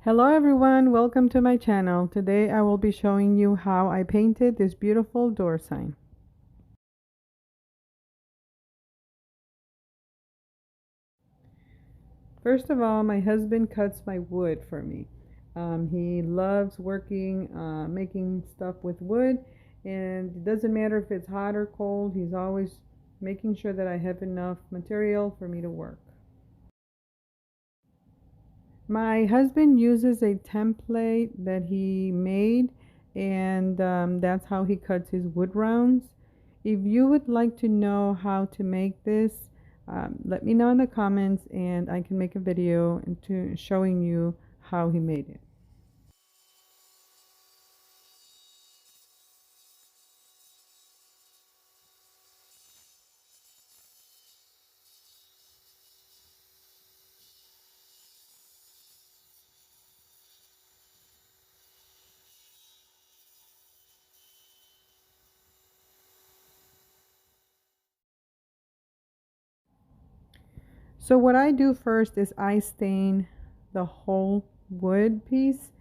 Hello everyone, welcome to my channel. Today I will be showing you how I painted this beautiful door sign. First of all, my husband cuts my wood for me. He loves working, making stuff with wood, and it doesn't matter if it's hot or cold, he's always making sure that I have enough material for me to work. My husband uses a template that he made, and that's how he cuts his wood rounds. If you would like to know how to make this, let me know in the comments and I can make a video into showing you how he made it. So what I do first is I stain the whole wood piece,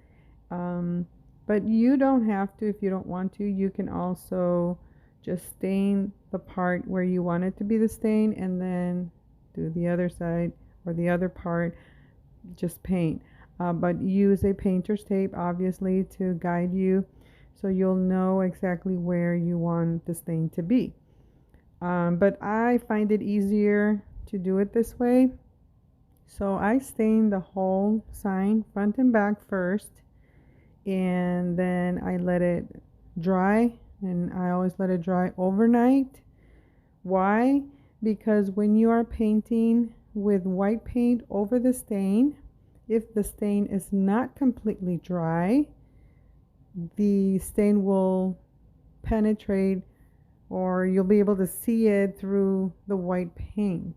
um, but you don't have to if you don't want to. You can also just stain the part where you want it to be the stain and then do the other side or the other part, just paint. But use a painter's tape obviously to guide you so you'll know exactly where you want the stain to be. But I find it easier to do it this way. So I stain the whole sign front and back first, and then I let it dry, and I always let it dry overnight. Why? Because when you are painting with white paint over the stain, if the stain is not completely dry, the stain will penetrate, or you'll be able to see it through the white paint.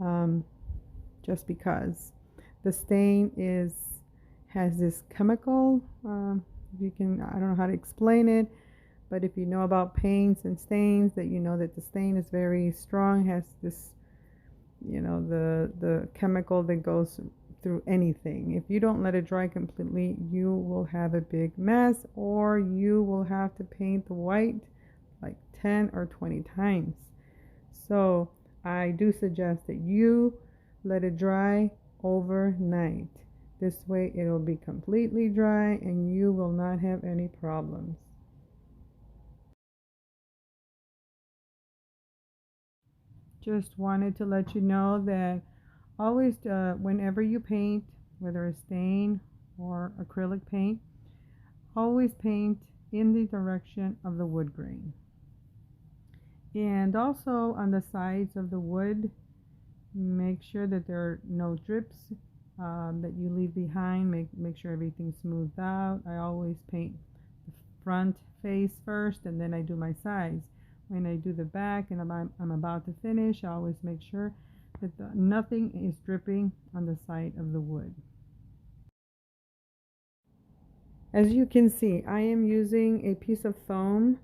Um, just because the stain has this chemical, you can, I don't know how to explain it, but if you know about paints and stains, that you know that the stain is very strong, has this, the chemical that goes through anything. If you don't let it dry completely, you will have a big mess, or you will have to paint the white like 10 or 20 times. So I do suggest that you let it dry overnight. This way it'll be completely dry and you will not have any problems. Just wanted to let you know that always, whenever you paint, whether a stain or acrylic paint, always paint in the direction of the wood grain. And also on the sides of the wood, make sure that there are no drips that you leave behind. Make sure everything's smoothed out. I always paint the front face first, and then I do my sides. When I do the back and I'm about to finish, I always make sure that nothing is dripping on the side of the wood. As you can see, I am using a piece of foam.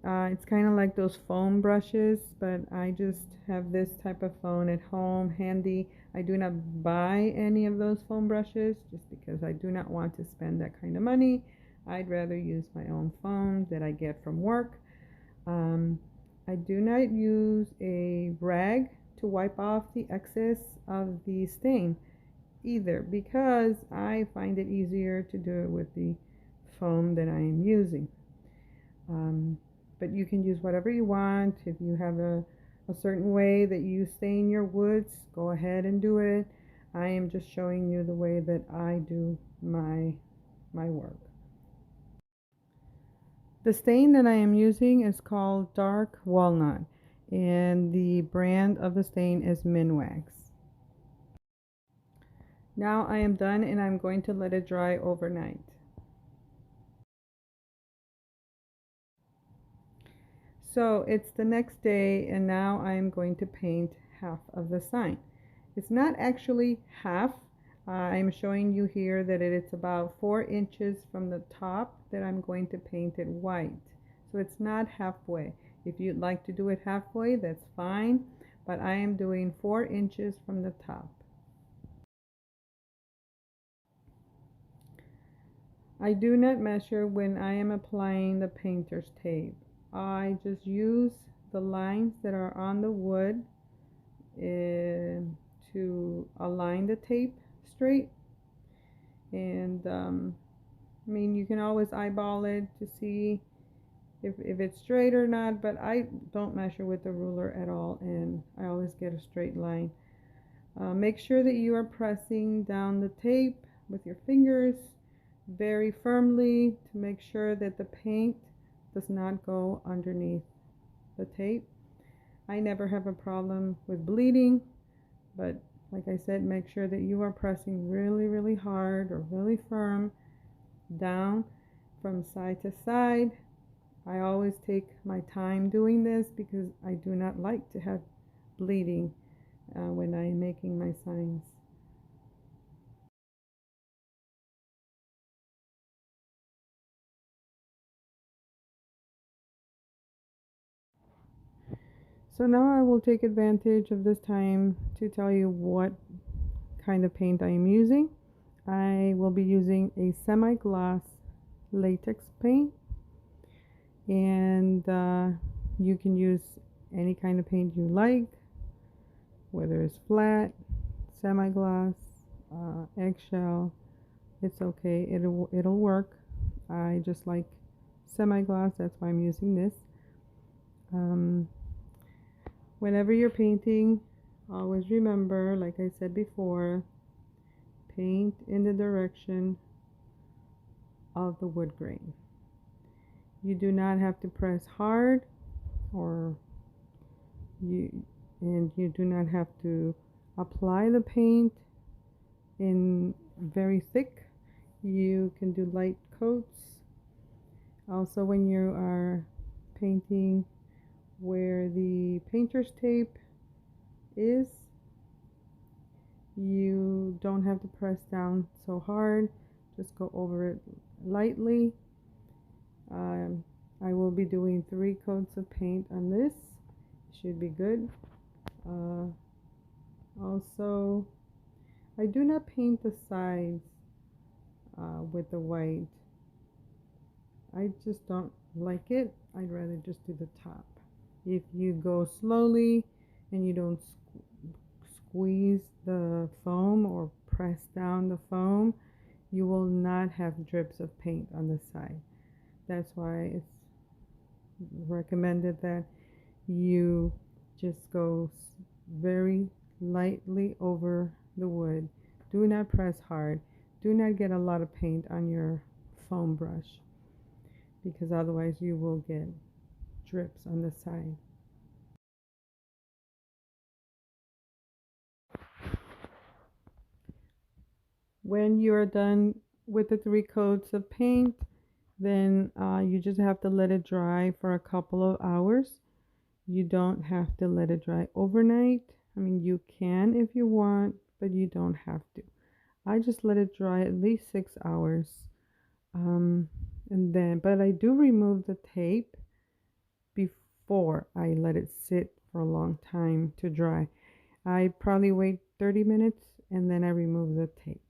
It's kind of like those foam brushes, but I just have this type of foam at home handy. I do not buy any of those foam brushes just because I do not want to spend that kind of money. I'd rather use my own foam that I get from work. I do not use a rag to wipe off the excess of the stain either, because I find it easier to do it with the foam that I am using. But you can use whatever you want. If you have a certain way that you stain your woods, go ahead and do it. I am just showing you the way that I do my work. The stain that I am using is called Dark Walnut, and the brand of the stain is Minwax. Now I am done and I'm going to let it dry overnight. So it's the next day, and now I'm going to paint half of the sign. It's not actually half. I'm showing you here that it's about 4 inches from the top that I'm going to paint it white. So it's not halfway. If you'd like to do it halfway, that's fine, but I am doing 4 inches from the top. I do not measure when I am applying the painter's tape. I just use the lines that are on the wood to align the tape straight. And I mean, you can always eyeball it to see if it's straight or not, but I don't measure with the ruler at all, and I always get a straight line. Make sure that you are pressing down the tape with your fingers very firmly to make sure that the paint does not go underneath the tape. I never have a problem with bleeding, but like I said, make sure that you are pressing really, really hard or really firm down from side to side. I always take my time doing this because I do not like to have bleeding when I'm making my signs. So now I will take advantage of this time to tell you what kind of paint I am using. I will be using a semi-gloss latex paint, and you can use any kind of paint you like, whether it's flat, semi-gloss, eggshell. It's okay, it'll work. I just like semi-gloss, that's why I'm using this. Um, Whenever you're painting, always remember, like I said before, paint in the direction of the wood grain. You do not have to press hard, or you do not have to apply the paint in very thick. You can do light coats. Also, when you are painting where the painter's tape is, you don't have to press down so hard, just go over it lightly. I will be doing 3 coats of paint on this. Should be good. Also, I do not paint the sides with the white. I just don't like it. I'd rather just do the top. If you go slowly and you don't squeeze the foam or press down the foam, you will not have drips of paint on the side. That's why it's recommended that you just go very lightly over the wood. Do not press hard. Do not get a lot of paint on your foam brush, because otherwise you will get drips on the side. When you're done with the 3 coats of paint, then you just have to let it dry for a couple of hours. You don't have to let it dry overnight. I mean, you can if you want, but you don't have to. I just let it dry at least 6 hours. But I do remove the tape before I let it sit for a long time to dry. I probably wait 30 minutes and then I remove the tape.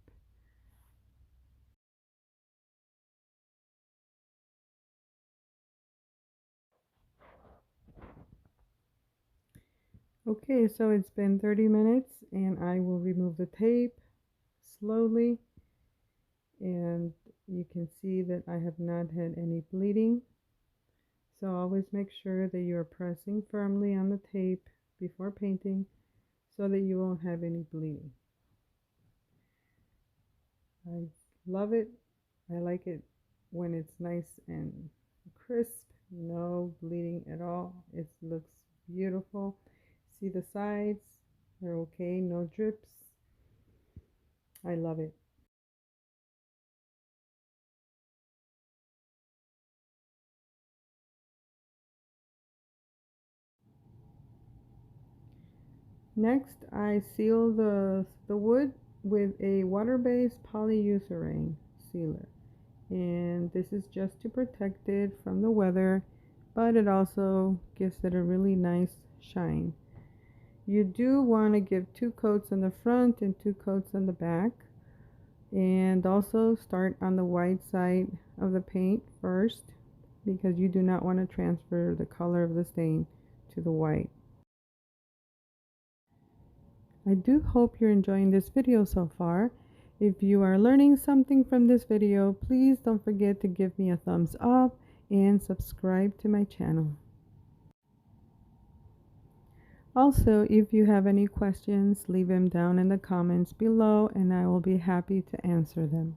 Okay, so it's been 30 minutes and I will remove the tape slowly, and you can see that I have not had any bleeding. So always make sure that you are pressing firmly on the tape before painting so that you won't have any bleeding. I love it. I like it when it's nice and crisp, no bleeding at all. It looks beautiful. See the sides, they're okay, no drips. I love it. Next, I seal the wood with a water-based polyurethane sealer. And this is just to protect it from the weather, but it also gives it a really nice shine. You do want to give 2 coats on the front and 2 coats on the back. And also start on the white side of the paint first, because you do not want to transfer the color of the stain to the white. I do hope you're enjoying this video so far. If you are learning something from this video, please don't forget to give me a thumbs up and subscribe to my channel. Also, if you have any questions, leave them down in the comments below and I will be happy to answer them.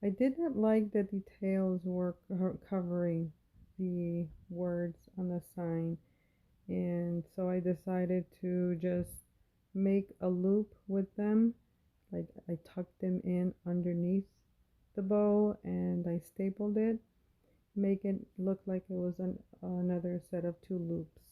I did not like the details were covering the words on the sign, and so I decided to just make a loop with them. Like I tucked them in underneath the bow and I stapled it, make it look like it was another set of two loops.